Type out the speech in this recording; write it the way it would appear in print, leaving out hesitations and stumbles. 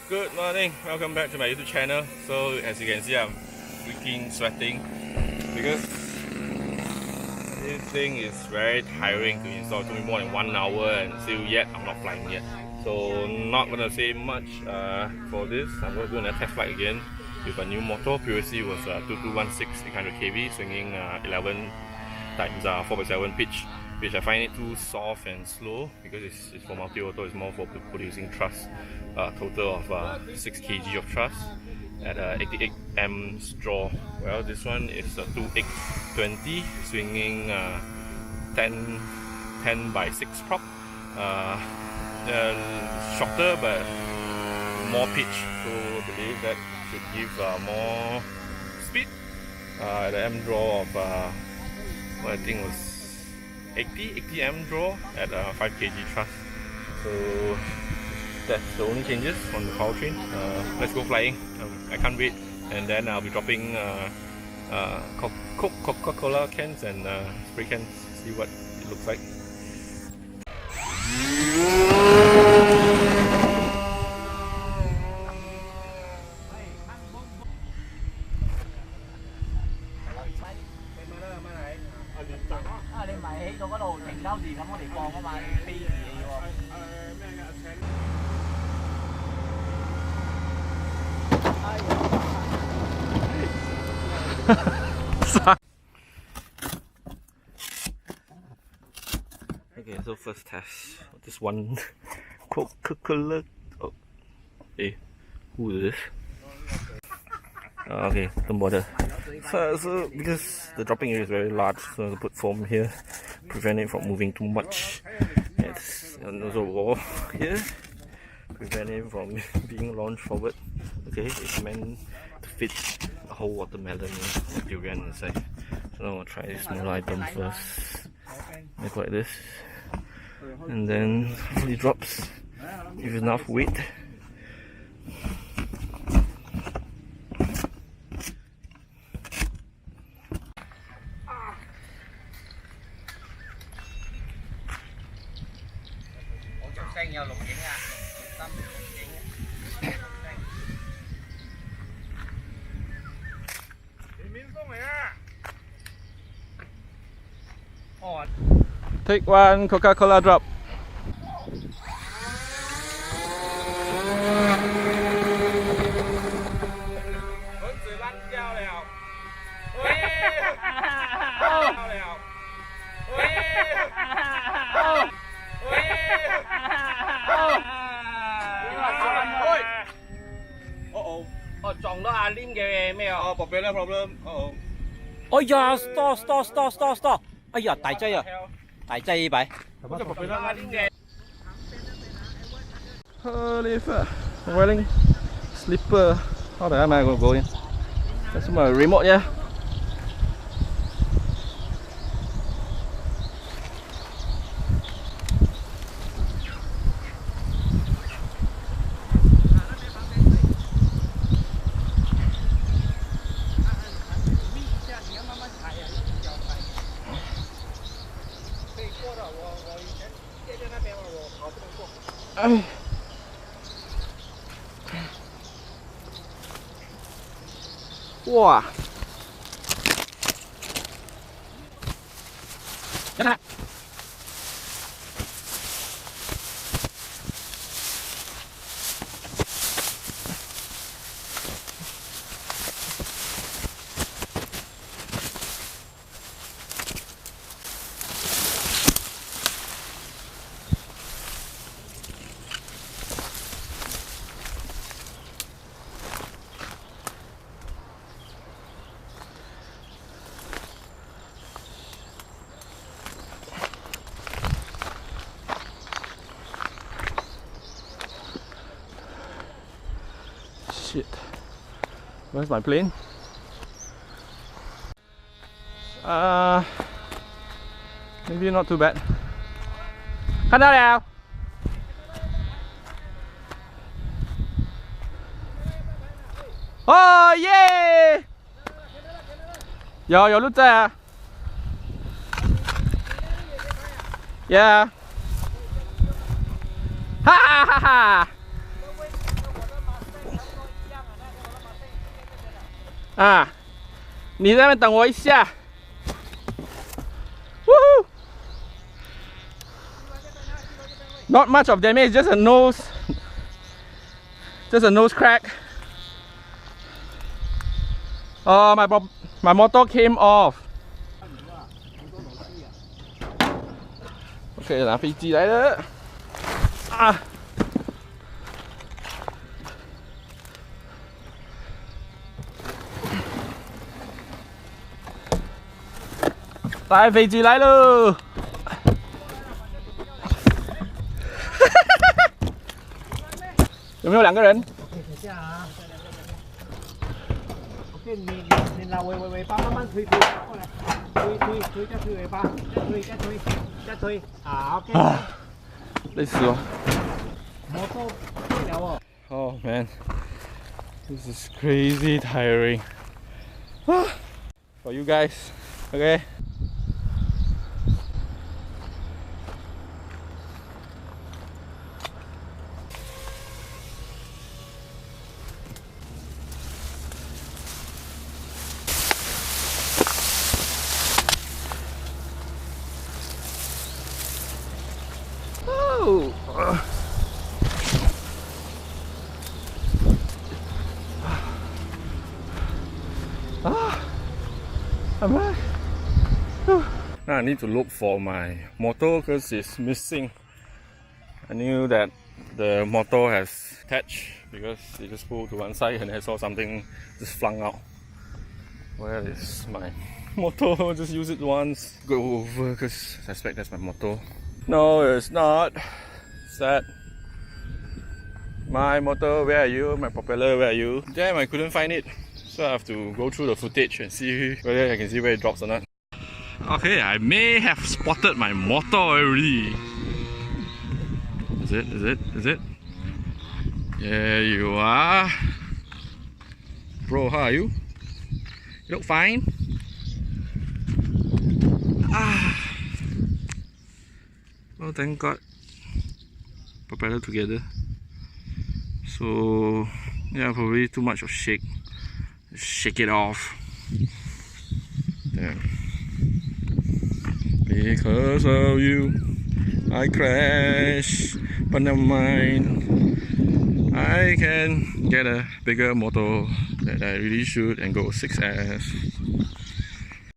Good morning, welcome back to my YouTube channel. So as you can see, I'm freaking sweating because this thing is very tiring to install. It took me more than 1 hour and still yet I'm not flying yet. So not gonna say much for this. I'm going to do another test flight again with a new motor. Previously was 2216 800 kV swinging 11 times 4.7 pitch, which I find it too soft and slow because it's for multi-rotor. It's more for producing thrust. Total of 6 kg of thrust at 88 amps draw. Well, this one is a 2820 swinging 10 by 6 prop. Shorter but more pitch, so I believe that should give more speed. At the M draw of what I think was 80 M draw at 5 kg thrust. So that's the only changes on the powertrain. Let's go flying. I can't wait. And then I'll be dropping Coca-Cola cans and spray cans, see what it looks like. Okay, so first test. This one Coca-Cola. Oh, hey, who is this? Okay, don't bother. So because the dropping area is very large, so I'll put foam here, prevent it from moving too much. And also a wall here, prevent it from being launched forward. Okay, it's meant to fit a whole watermelon or durian inside. So I'm gonna try this small item first. Make like this, and then hopefully it drops with enough weight. Take one Coca-Cola drop. Propeller problem. Oh yeah, stop. 哎呀，大劑啊，大劑呢擺。Holy fuck! Wearing slipper. How the hell am I gonna go in? That's my remote, yeah. Wow. Shit. Where's my plane? Maybe not too bad. 看到了。哦耶！有錄在啊。Yeah. 哈哈哈哈。啊，你在那边等我一下。Woohoo! Not much of damage, just a nose crack. Oh, my motor came off. OK， 拿飞机来了。啊！来，飞机来喽！有没有2个人？等一下啊！OK， 你拿尾巴慢慢推过来，推再推尾巴，再推，好 OK。累死我！摩托退了哦。Oh man, this is crazy tiring. For you guys, okay? Oh. I'm back. Now I need to look for my motor because it's missing. I knew that the motor has attached because it just pulled to one side and I saw something just flung out. Where is my motor? Just use it once, go over because I suspect that's my motor. No, it's not. It's that. My motor, where are you? My propeller, where are you? Damn, I couldn't find it. So I have to go through the footage and see whether I can see where it drops or not. Okay, I may have spotted my motor already. Is it? There you are. Bro, how are you? You look fine? Oh, thank God. Propeller together. So, yeah, probably too much of shake. Shake it off. Damn. Because of you, I crash. But never mind. I can get a bigger motor that I really should and go 6S.